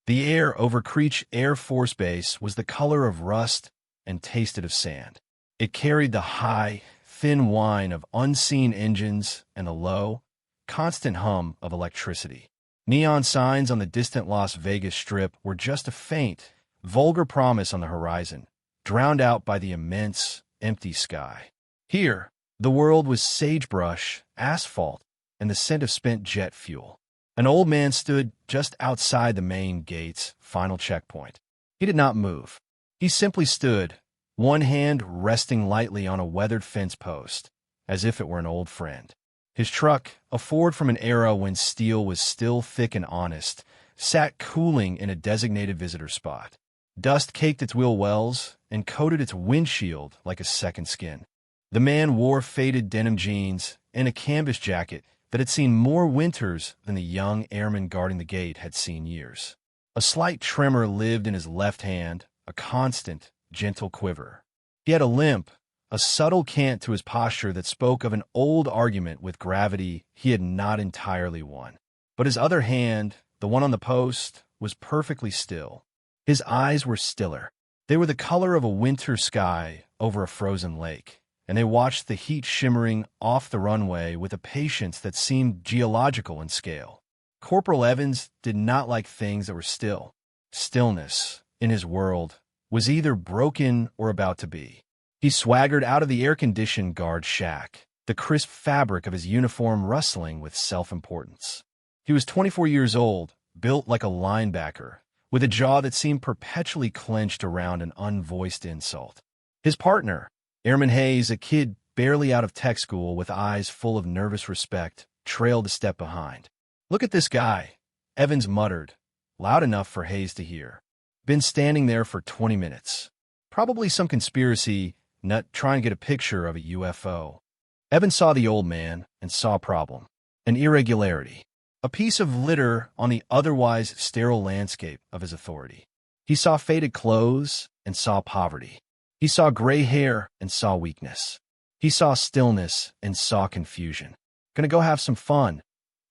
The air over Creech Air Force Base was the color of rust and tasted of sand. It carried the high, thin whine of unseen engines and the low, constant hum of electricity. Neon signs on the distant Las Vegas Strip were just a faint, vulgar promise on the horizon, drowned out by the immense, empty sky. Here, the world was sagebrush, asphalt, and the scent of spent jet fuel. An old man stood just outside the main gate's final checkpoint. He did not move. He simply stood, one hand resting lightly on a weathered fence post, as if it were an old friend. His truck, a Ford from an era when steel was still thick and honest, sat cooling in a designated visitor spot. Dust caked its wheel wells and coated its windshield like a second skin. The man wore faded denim jeans and a canvas jacket that had seen more winters than the young airman guarding the gate had seen years. A slight tremor lived in his left hand, a constant, gentle quiver. He had a limp, a subtle cant to his posture that spoke of an old argument with gravity he had not entirely won. But his other hand, the one on the post, was perfectly still. His eyes were stiller. They were the color of a winter sky over a frozen lake, and they watched the heat shimmering off the runway with a patience that seemed geological in scale. Corporal Evans did not like things that were still. Stillness, in his world, was either broken or about to be. He swaggered out of the air-conditioned guard shack, the crisp fabric of his uniform rustling with self-importance. He was 24 years old, built like a linebacker, with a jaw that seemed perpetually clenched around an unvoiced insult. His partner, Airman Hayes, a kid barely out of tech school with eyes full of nervous respect, trailed a step behind. "Look at this guy," Evans muttered, loud enough for Hayes to hear. "Been standing there for 20 minutes. Probably some conspiracy nut trying to get a picture of a UFO. Evans saw the old man and saw a problem, an irregularity, a piece of litter on the otherwise sterile landscape of his authority. He saw faded clothes and saw poverty. He saw gray hair and saw weakness. He saw stillness and saw confusion. "Gonna go have some fun,"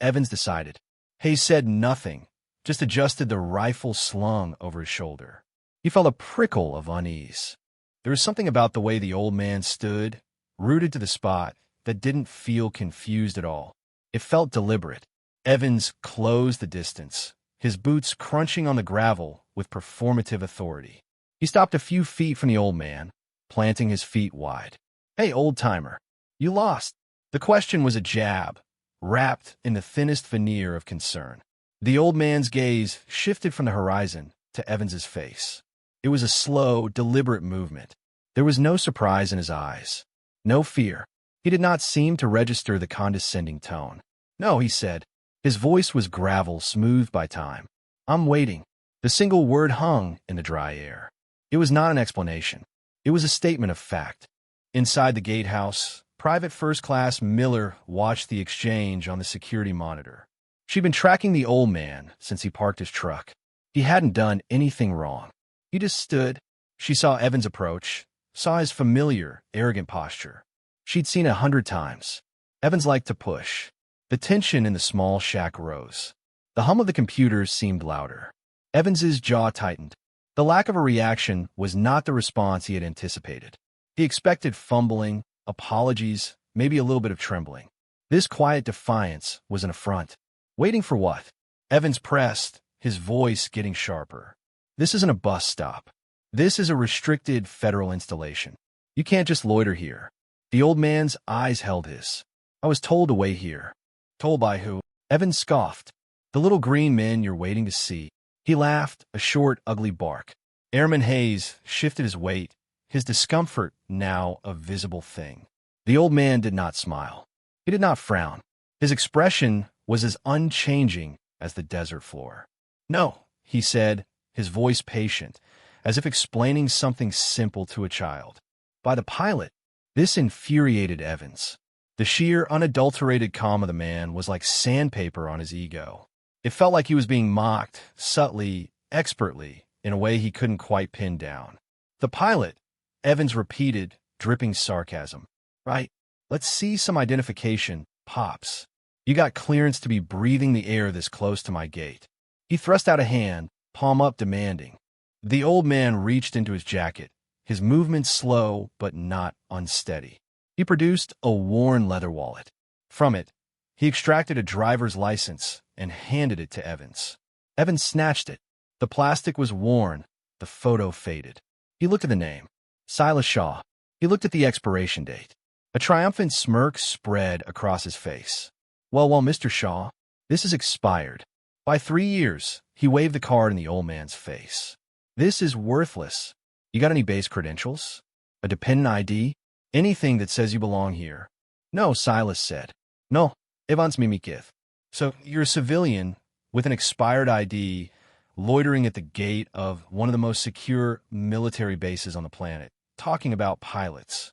Evans decided. Hayes said nothing, just adjusted the rifle slung over his shoulder. He felt a prickle of unease. There was something about the way the old man stood, rooted to the spot, that didn't feel confused at all. It felt deliberate. Evans closed the distance, his boots crunching on the gravel with performative authority. He stopped a few feet from the old man, planting his feet wide. "Hey, old-timer, you lost." The question was a jab, wrapped in the thinnest veneer of concern. The old man's gaze shifted from the horizon to Evans's face. It was a slow, deliberate movement. There was no surprise in his eyes, no fear. He did not seem to register the condescending tone. "No," he said. His voice was gravel smoothed by time. "I'm waiting." The single word hung in the dry air. It was not an explanation. It was a statement of fact. Inside the gatehouse, Private First Class Miller watched the exchange on the security monitor. She'd been tracking the old man since he parked his truck. He hadn't done anything wrong. He just stood. She saw Evans approach, saw his familiar, arrogant posture. She'd seen it 100 times. Evans liked to push. The tension in the small shack rose. The hum of the computers seemed louder. Evans's jaw tightened. The lack of a reaction was not the response he had anticipated. He expected fumbling, apologies, maybe a little bit of trembling. This quiet defiance was an affront. Waiting for what? Evans pressed, his voice getting sharper. "This isn't a bus stop. This is a restricted federal installation. You can't just loiter here." The old man's eyes held his. "I was told to wait here." "Told by who?" Evans scoffed. "The little green men you're waiting to see." He laughed, a short, ugly bark. Airman Hayes shifted his weight, his discomfort now a visible thing. The old man did not smile. He did not frown. His expression was as unchanging as the desert floor. "No," he said, his voice patient, as if explaining something simple to a child. By the pilot. This infuriated Evans. The sheer, unadulterated calm of the man was like sandpaper on his ego. It felt like he was being mocked, subtly, expertly, in a way he couldn't quite pin down. "The pilot," Evans repeated, dripping sarcasm. "Right. Let's see some identification, Pops. You got clearance to be breathing the air this close to my gate." He thrust out a hand, palm up demanding. The old man reached into his jacket, his movements slow but not unsteady. He produced a worn leather wallet. From it, he extracted a driver's license and handed it to Evans. Evans snatched it. The plastic was worn, the photo faded. He looked at the name, Silas Shaw. He looked at the expiration date. A triumphant smirk spread across his face. Well, Mr. Shaw, this is expired. By 3 years, he waved the card in the old man's face. This is worthless. You got any base credentials? A dependent ID? Anything that says you belong here? No, Silas said. No, Evans Mimikith. So you're a civilian with an expired ID loitering at the gate of one of the most secure military bases on the planet, talking about pilots.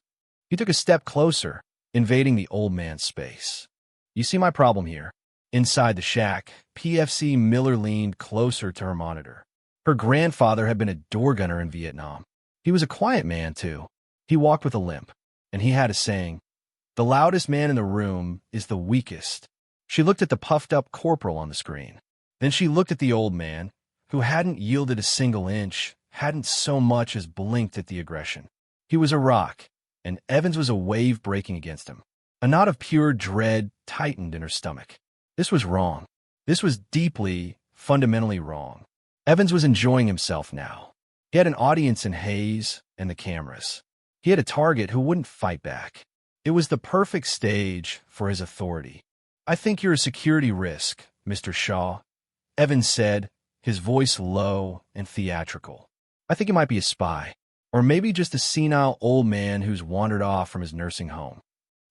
He took a step closer, invading the old man's space. You see my problem here? Inside the shack, PFC Miller leaned closer to her monitor. Her grandfather had been a door gunner in Vietnam. He was a quiet man, too. He walked with a limp, and he had a saying, "The loudest man in the room is the weakest." She looked at the puffed-up corporal on the screen. Then she looked at the old man, who hadn't yielded a single inch, hadn't so much as blinked at the aggression. He was a rock, and Evans was a wave breaking against him. A knot of pure dread tightened in her stomach. This was wrong. This was deeply, fundamentally wrong. Evans was enjoying himself now. He had an audience in Hayes and the cameras. He had a target who wouldn't fight back. It was the perfect stage for his authority. "I think you're a security risk, Mr. Shaw," Evans said, his voice low and theatrical. "I think you might be a spy, or maybe just a senile old man who's wandered off from his nursing home."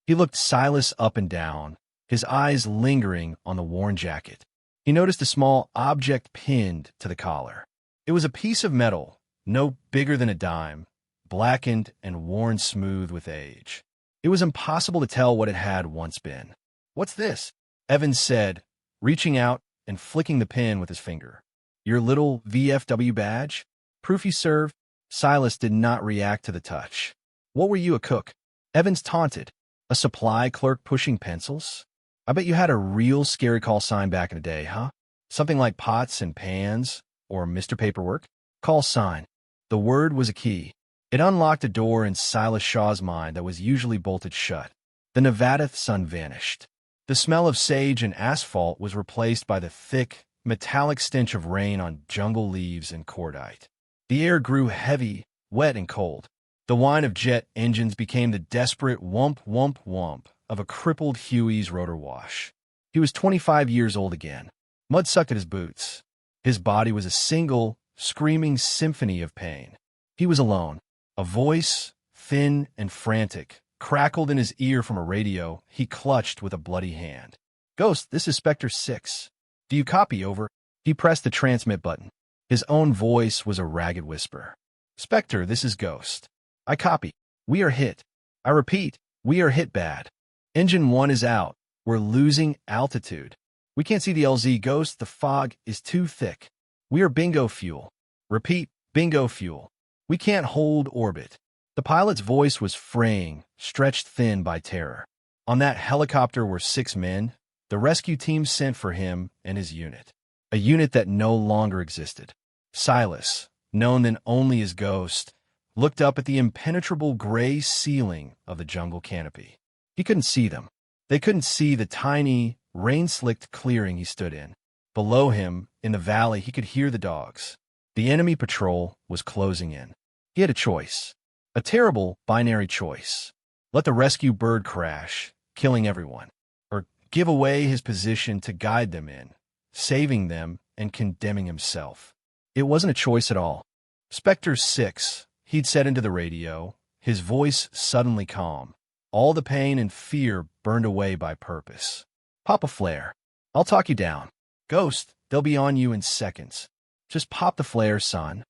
He looked Silas up and down, his eyes lingering on the worn jacket. He noticed a small object pinned to the collar. It was a piece of metal, no bigger than a dime, blackened and worn smooth with age. It was impossible to tell what it had once been. "What's this?" Evans said, reaching out and flicking the pin with his finger. "Your little VFW badge? Proof you served?" Silas did not react to the touch. "What were you, a cook?" Evans taunted. "A supply clerk pushing pencils? I bet you had a real scary call sign back in the day, huh? Something like Pots and Pans or Mr. Paperwork? Call sign." The word was a key. It unlocked a door in Silas Shaw's mind that was usually bolted shut. The Nevada sun vanished. The smell of sage and asphalt was replaced by the thick, metallic stench of rain on jungle leaves and cordite. The air grew heavy, wet, and cold. The whine of jet engines became the desperate whump, whump, whump of a crippled Huey's rotor wash. He was 25 years old again. Mud sucked at his boots. His body was a single, screaming symphony of pain. He was alone. A voice, thin and frantic, crackled in his ear from a radio he clutched with a bloody hand. "Ghost, this is Spectre 6. Do you copy, over?" He pressed the transmit button. His own voice was a ragged whisper. "Spectre, this is Ghost. I copy. We are hit. I repeat, we are hit bad. Engine 1 is out. We're losing altitude. We can't see the LZ, Ghost. The fog is too thick. We are bingo fuel. Repeat, bingo fuel. We can't hold orbit." The pilot's voice was fraying, stretched thin by terror. On that helicopter were 6 men, the rescue team sent for him and his unit. A unit that no longer existed. Silas, known then only as Ghost, looked up at the impenetrable gray ceiling of the jungle canopy. He couldn't see them. They couldn't see the tiny, rain-slicked clearing he stood in. Below him, in the valley, he could hear the dogs. The enemy patrol was closing in. He had a choice. A terrible binary choice. Let the rescue bird crash, killing everyone, or give away his position to guide them in, saving them and condemning himself. It wasn't a choice at all. "Spectre 6, he'd said into the radio, his voice suddenly calm. All the pain and fear burned away by purpose. "Pop a flare. I'll talk you down. Ghost, they'll be on you in seconds. Just pop the flare, son."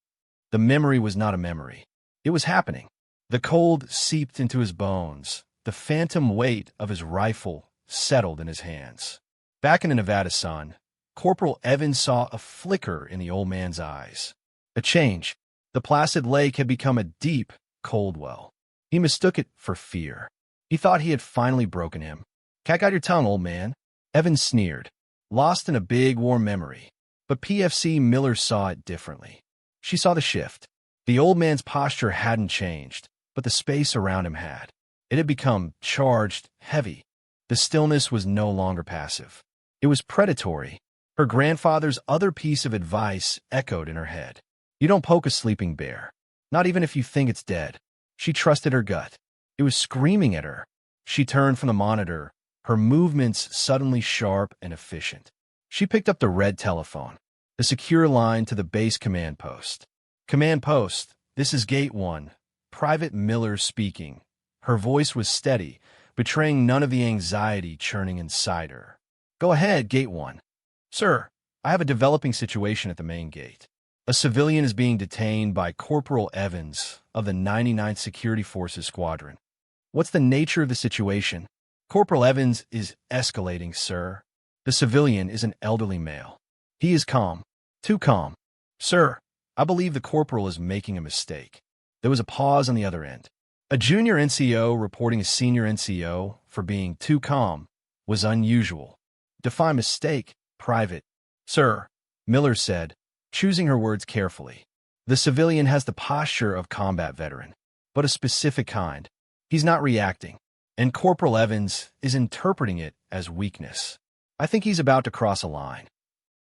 The memory was not a memory. It was happening. The cold seeped into his bones. The phantom weight of his rifle settled in his hands. Back in the Nevada sun, Corporal Evans saw a flicker in the old man's eyes. A change. The placid lake had become a deep, cold well. He mistook it for fear. He thought he had finally broken him. "Cat got your tongue, old man," Evans sneered. "Lost in a big, warm memory. But PFC Miller saw it differently. She saw the shift. The old man's posture hadn't changed, but the space around him had. It had become charged, heavy. The stillness was no longer passive. It was predatory. Her grandfather's other piece of advice echoed in her head. You don't poke a sleeping bear, not even if you think it's dead. She trusted her gut. It was screaming at her. She turned from the monitor, her movements suddenly sharp and efficient. She picked up the red telephone, the secure line to the base command post. Command post, this is Gate 1. Private Miller speaking. Her voice was steady, betraying none of the anxiety churning inside her. Go ahead, Gate 1. Sir, I have a developing situation at the main gate. A civilian is being detained by Corporal Evans of the 99th Security Forces Squadron. What's the nature of the situation? Corporal Evans is escalating, sir. The civilian is an elderly male. He is calm. Too calm. Sir, I believe the corporal is making a mistake. There was a pause on the other end. A junior NCO reporting a senior NCO for being too calm was unusual. Define mistake, Private. Sir, Miller said, choosing her words carefully. The civilian has the posture of combat veteran, but a specific kind. He's not reacting, and Corporal Evans is interpreting it as weakness. I think he's about to cross a line.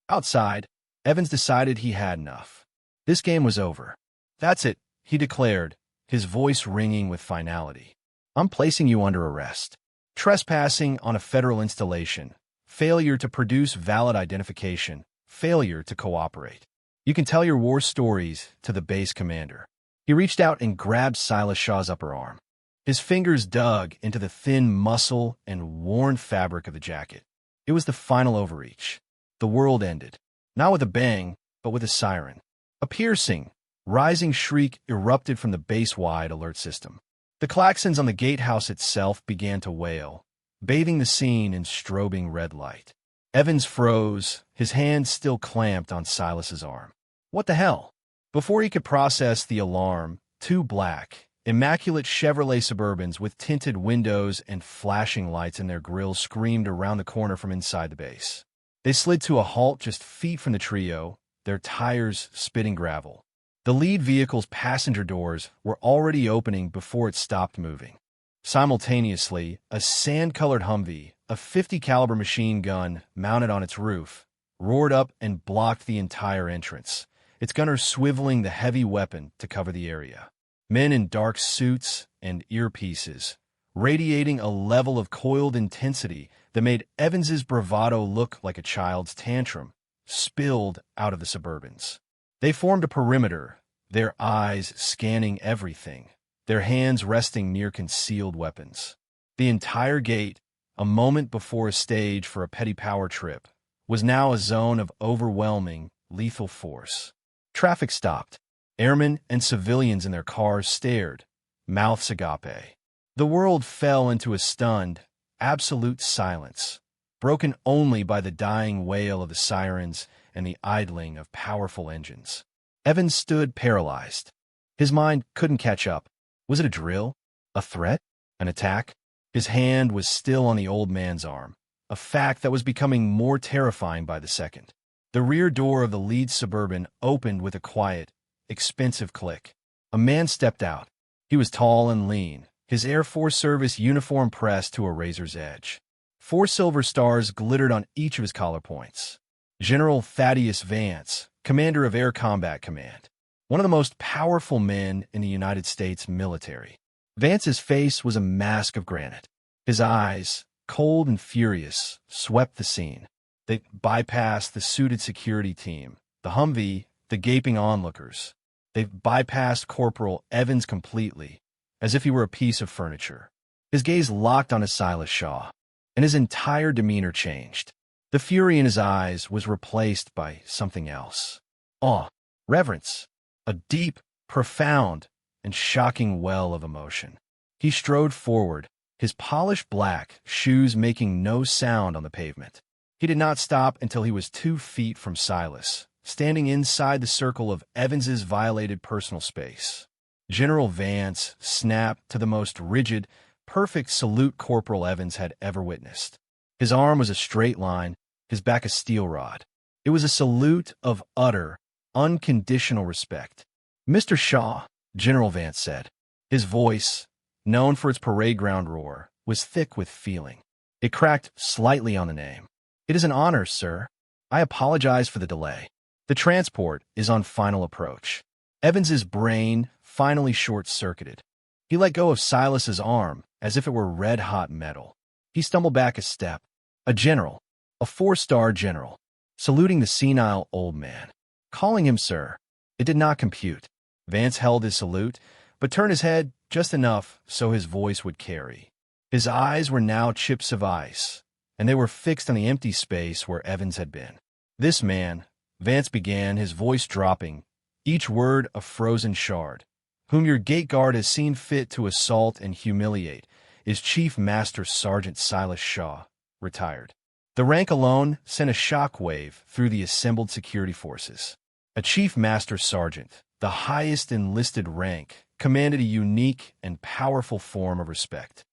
Outside, Evans decided he had enough. This game was over. That's it, he declared, his voice ringing with finality. I'm placing you under arrest. Trespassing on a federal installation. Failure to produce valid identification. Failure to cooperate. You can tell your war stories to the base commander. He reached out and grabbed Silas Shaw's upper arm. His fingers dug into the thin muscle and worn fabric of the jacket. It was the final overreach. The world ended. Not with a bang, but with a siren. A piercing, rising shriek erupted from the base-wide alert system. The klaxons on the gatehouse itself began to wail, bathing the scene in strobing red light. Evans froze, his hand still clamped on Silas's arm. What the hell? Before he could process the alarm, two black, immaculate Chevrolet Suburbans with tinted windows and flashing lights in their grills screamed around the corner from inside the base. They slid to a halt just feet from the trio, their tires spitting gravel. The lead vehicle's passenger doors were already opening before it stopped moving. Simultaneously, a sand-colored Humvee, a .50 caliber machine gun mounted on its roof, roared up and blocked the entire entrance, its gunner swiveling the heavy weapon to cover the area. Men in dark suits and earpieces, radiating a level of coiled intensity that made Evans's bravado look like a child's tantrum, spilled out of the Suburbans. They formed a perimeter, their eyes scanning everything, their hands resting near concealed weapons. The entire gate, a moment before a stage for a petty power trip, was now a zone of overwhelming, lethal force. Traffic stopped. Airmen and civilians in their cars stared, mouths agape. The world fell into a stunned, absolute silence, broken only by the dying wail of the sirens and the idling of powerful engines. Evans stood paralyzed. His mind couldn't catch up. Was it a drill? A threat? An attack? His hand was still on the old man's arm, a fact that was becoming more terrifying by the second. The rear door of the lead Suburban opened with a quiet, expensive click. A man stepped out. He was tall and lean, his Air Force Service uniform pressed to a razor's edge. 4 silver stars glittered on each of his collar points. General Thaddeus Vance, commander of Air Combat Command, one of the most powerful men in the United States military. Vance's face was a mask of granite. His eyes, cold and furious, swept the scene. They bypassed the suited security team, the Humvee, the gaping onlookers. They bypassed Corporal Evans completely, as if he were a piece of furniture. His gaze locked on Silas Shaw, and his entire demeanor changed. The fury in his eyes was replaced by something else. Awe, reverence, a deep, profound, and shocking well of emotion. He strode forward, his polished black shoes making no sound on the pavement. He did not stop until he was 2 feet from Silas, standing inside the circle of Evans's violated personal space. General Vance snapped to the most rigid, perfect salute Corporal Evans had ever witnessed. His arm was a straight line, his back a steel rod. It was a salute of utter, unconditional respect. "Mr. Shaw," General Vance said. His voice, known for its parade ground roar, was thick with feeling. It cracked slightly on the name. "It is an honor, sir. I apologize for the delay. The transport is on final approach." Evans's brain finally short-circuited. He let go of Silas's arm as if it were red-hot metal. He stumbled back a step. A general, a 4-star general, saluting the senile old man. Calling him sir. It did not compute. Vance held his salute, but turned his head just enough so his voice would carry. His eyes were now chips of ice, and they were fixed on the empty space where Evans had been. "This man," Vance began, his voice dropping, each word a frozen shard, "whom your gate guard has seen fit to assault and humiliate, is Chief Master Sergeant Silas Shaw, retired." The rank alone sent a shockwave through the assembled security forces. A Chief Master Sergeant, the highest enlisted rank, commanded a unique and powerful form of respect.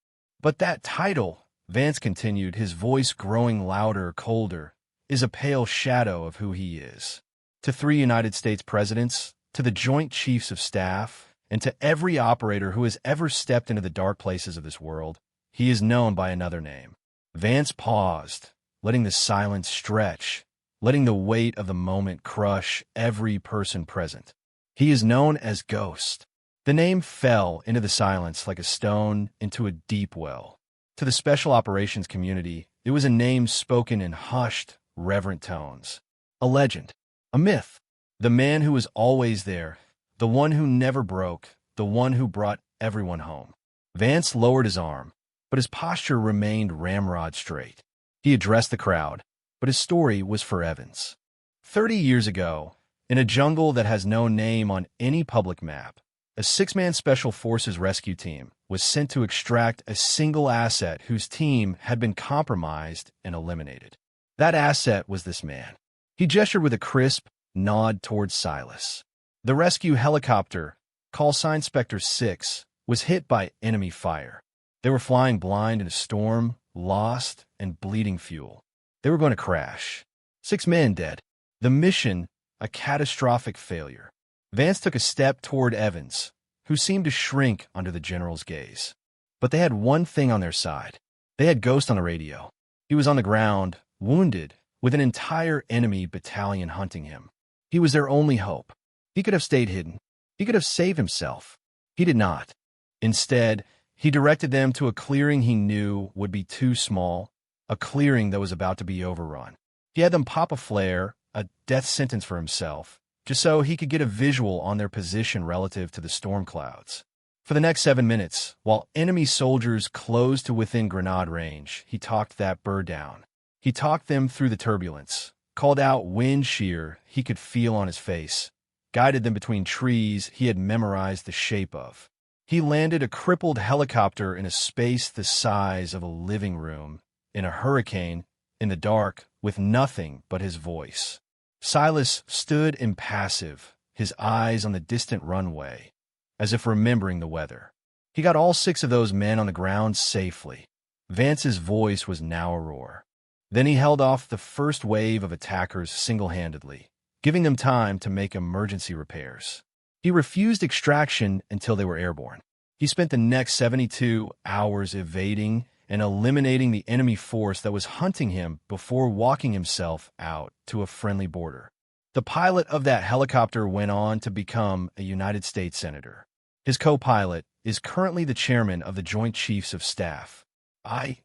"But that title," Vance continued, his voice growing louder, colder, "is a pale shadow of who he is. To 3 United States presidents, to the Joint Chiefs of Staff, and to every operator who has ever stepped into the dark places of this world, he is known by another name." Vance paused, letting the silence stretch, letting the weight of the moment crush every person present. "He is known as Ghost." The name fell into the silence like a stone into a deep well. To the special operations community, it was a name spoken in hushed, reverent tones. A legend, a myth, the man who was always there, the one who never broke, the one who brought everyone home. Vance lowered his arm, but his posture remained ramrod straight. He addressed the crowd, but his story was for Evans. 30 years ago, in a jungle that has no name on any public map, a 6-man Special Forces rescue team was sent to extract a single asset whose team had been compromised and eliminated. That asset was this man. He gestured with a crisp nod towards Silas. The rescue helicopter, call sign Spectre 6, was hit by enemy fire. They were flying blind in a storm, lost and bleeding fuel. They were going to crash. 6 men dead. The mission, a catastrophic failure. Vance took a step toward Evans, who seemed to shrink under the general's gaze. But they had one thing on their side. They had Ghost on the radio. He was on the ground, wounded, with an entire enemy battalion hunting him. He was their only hope. He could have stayed hidden. He could have saved himself. He did not. Instead, he directed them to a clearing he knew would be too small, a clearing that was about to be overrun. He had them pop a flare, a death sentence for himself, just so he could get a visual on their position relative to the storm clouds. For the next 7 minutes, while enemy soldiers closed to within grenade range, he talked that bird down. He talked them through the turbulence, called out wind shear he could feel on his face, guided them between trees he had memorized the shape of. He landed a crippled helicopter in a space the size of a living room, in a hurricane, in the dark, with nothing but his voice. Silas stood impassive, his eyes on the distant runway, as if remembering the weather. He got all 6 of those men on the ground safely. Vance's voice was now a roar. Then he held off the first wave of attackers single-handedly, giving them time to make emergency repairs. He refused extraction until they were airborne. He spent the next 72 hours evading and eliminating the enemy force that was hunting him before walking himself out to a friendly border. The pilot of that helicopter went on to become a United States Senator. His co-pilot is currently the chairman of the Joint Chiefs of Staff.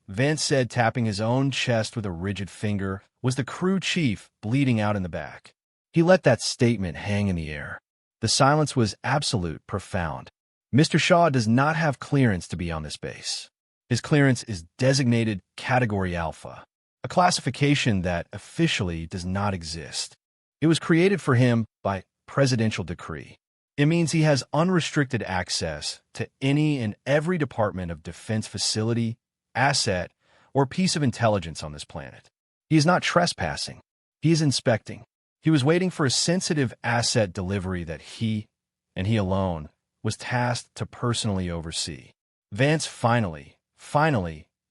Vance said, tapping his own chest with a rigid finger, was the crew chief bleeding out in the back. He let that statement hang in the air. The silence was absolute, profound. Mr. Shaw does not have clearance to be on this base. His clearance is designated Category Alpha, a classification that officially does not exist. It was created for him by presidential decree. It means he has unrestricted access to any and every department of defense facility, asset, or piece of intelligence on this planet. He is not trespassing. He is inspecting. He was waiting for a sensitive asset delivery that he, and he alone, was tasked to personally oversee. Vance finally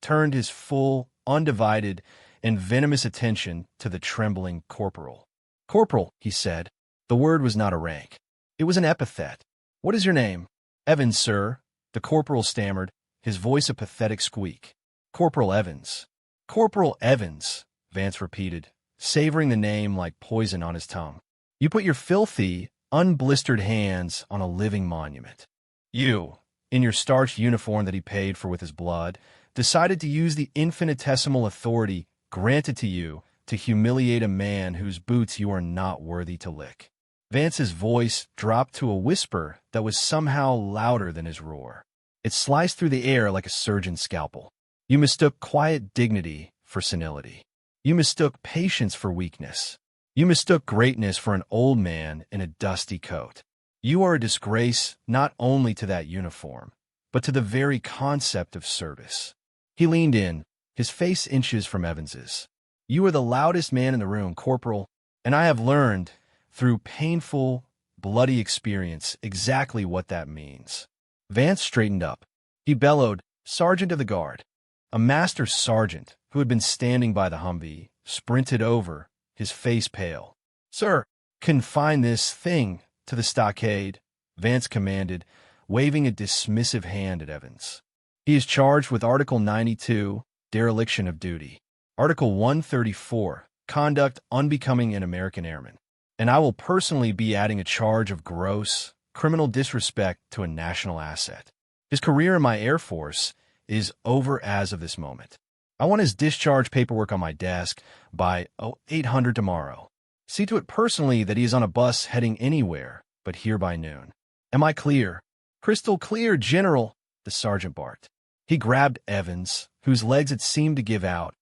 turned his full, undivided, and venomous attention to the trembling corporal. "Corporal," he said. The word was not a rank. It was an epithet. "What is your name?" "Evans, sir," the corporal stammered, his voice a pathetic squeak. "Corporal Evans." "Corporal Evans," Vance repeated, savoring the name like poison on his tongue. "You put your filthy, unblistered hands on a living monument. You, in your starched uniform that he paid for with his blood, decided to use the infinitesimal authority granted to you to humiliate a man whose boots you are not worthy to lick." Vance's voice dropped to a whisper that was somehow louder than his roar. It sliced through the air like a surgeon's scalpel. "You mistook quiet dignity for senility. You mistook patience for weakness. You mistook greatness for an old man in a dusty coat. You are a disgrace not only to that uniform, but to the very concept of service." He leaned in, his face inches from Evans's. "You are the loudest man in the room, Corporal, and I have learned, through painful, bloody experience, exactly what that means." Vance straightened up. He bellowed, "Sergeant of the Guard." A master sergeant, who had been standing by the Humvee, sprinted over, his face pale. "Sir, confine this thing to the stockade," Vance commanded, waving a dismissive hand at Evans. "He is charged with Article 92, dereliction of duty. Article 134, conduct unbecoming an American airman. And I will personally be adding a charge of gross, criminal disrespect to a national asset. His career in my Air Force is over as of this moment. I want his discharge paperwork on my desk by 800 tomorrow. See to it personally that he is on a bus heading anywhere but here by noon. Am I clear?" "Crystal clear, General," the sergeant barked. He grabbed Evans, whose legs had seemed to give out,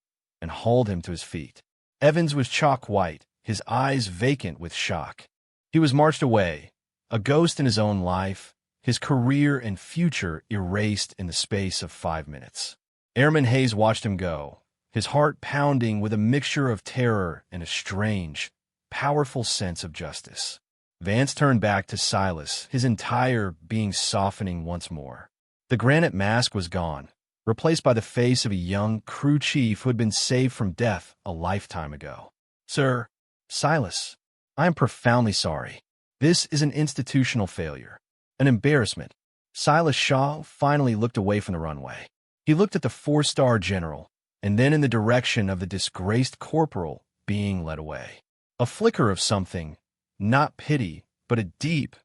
and hauled him to his feet. Evans was chalk white, his eyes vacant with shock. He was marched away, a ghost in his own life, his career and future erased in the space of 5 minutes. Airman Hayes watched him go, his heart pounding with a mixture of terror and a strange, powerful sense of justice. Vance turned back to Silas, his entire being softening once more. The granite mask was gone, replaced by the face of a young crew chief who had been saved from death a lifetime ago. "Sir," "Silas, I am profoundly sorry. This is an institutional failure, an embarrassment." Silas Shaw finally looked away from the runway. He looked at the 4-star general, and then in the direction of the disgraced corporal being led away. A flicker of something, not pity, but a deep,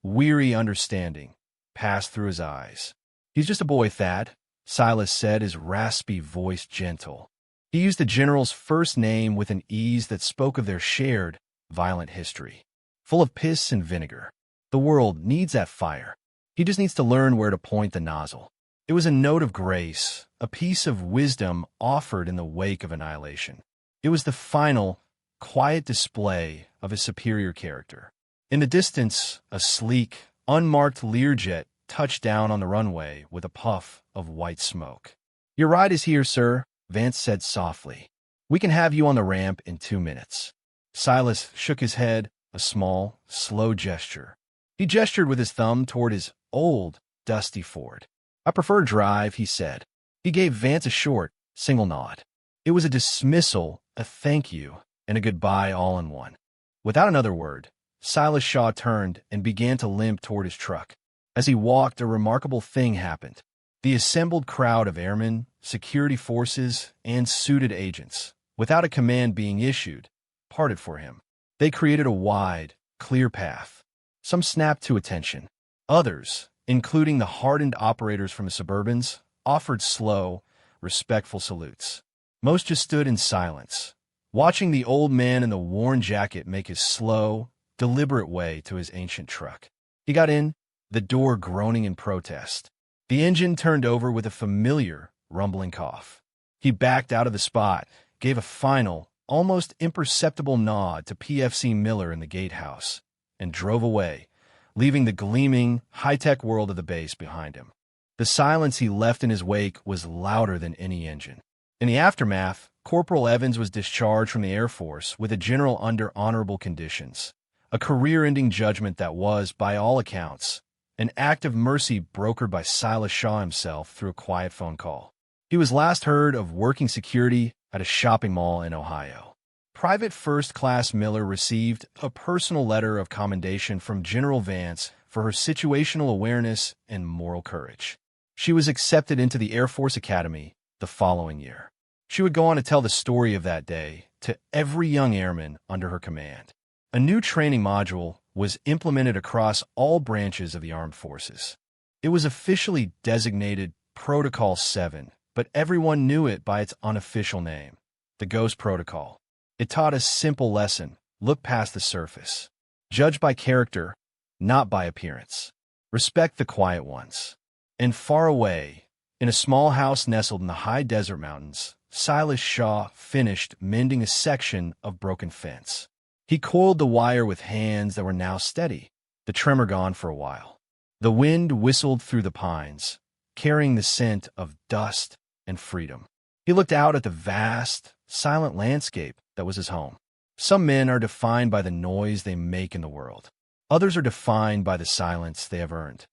weary understanding, passed through his eyes. "He's just a boy, Thad," Silas said, his raspy voice gentle. He used the general's first name with an ease that spoke of their shared, violent history. Full of piss and vinegar. The world needs that fire. He just needs to learn where to point the nozzle. It was a note of grace, a piece of wisdom offered in the wake of annihilation. It was the final, quiet display of his superior character. In the distance, a sleek, unmarked Learjet touched down on the runway with a puff of white smoke. "Your ride is here, sir," Vance said softly. "We can have you on the ramp in 2 minutes." Silas shook his head, a small, slow gesture. He gestured with his thumb toward his old, dusty Ford. "I prefer drive," he said. He gave Vance a short, single nod. It was a dismissal, a thank you, and a goodbye all in one. Without another word, Silas Shaw turned and began to limp toward his truck. As he walked, a remarkable thing happened. The assembled crowd of airmen, security forces, and suited agents, without a command being issued, parted for him. They created a wide, clear path. Some snapped to attention. Others, including the hardened operators from the Suburbans, offered slow, respectful salutes. Most just stood in silence, watching the old man in the worn jacket make his slow, deliberate way to his ancient truck. He got in, the door groaning in protest. The engine turned over with a familiar, rumbling cough. He backed out of the spot, gave a final, almost imperceptible nod to PFC Miller in the gatehouse, and drove away, leaving the gleaming, high-tech world of the base behind him. The silence he left in his wake was louder than any engine. In the aftermath, Corporal Evans was discharged from the Air Force with a general under honorable conditions, a career-ending judgment that was, by all accounts, an act of mercy brokered by Silas Shaw himself through a quiet phone call. He was last heard of working security at a shopping mall in Ohio. Private First Class Miller received a personal letter of commendation from General Vance for her situational awareness and moral courage. She was accepted into the Air Force Academy the following year. She would go on to tell the story of that day to every young airman under her command. A new training module was implemented across all branches of the armed forces. It was officially designated Protocol 7, but everyone knew it by its unofficial name, the Ghost Protocol. It taught a simple lesson: look past the surface. Judge by character, not by appearance. Respect the quiet ones. And far away, in a small house nestled in the high desert mountains, Silas Shaw finished mending a section of broken fence. He coiled the wire with hands that were now steady, the tremor gone for a while. The wind whistled through the pines, carrying the scent of dust and freedom. He looked out at the vast, silent landscape that was his home. Some men are defined by the noise they make in the world. Others are defined by the silence they have earned.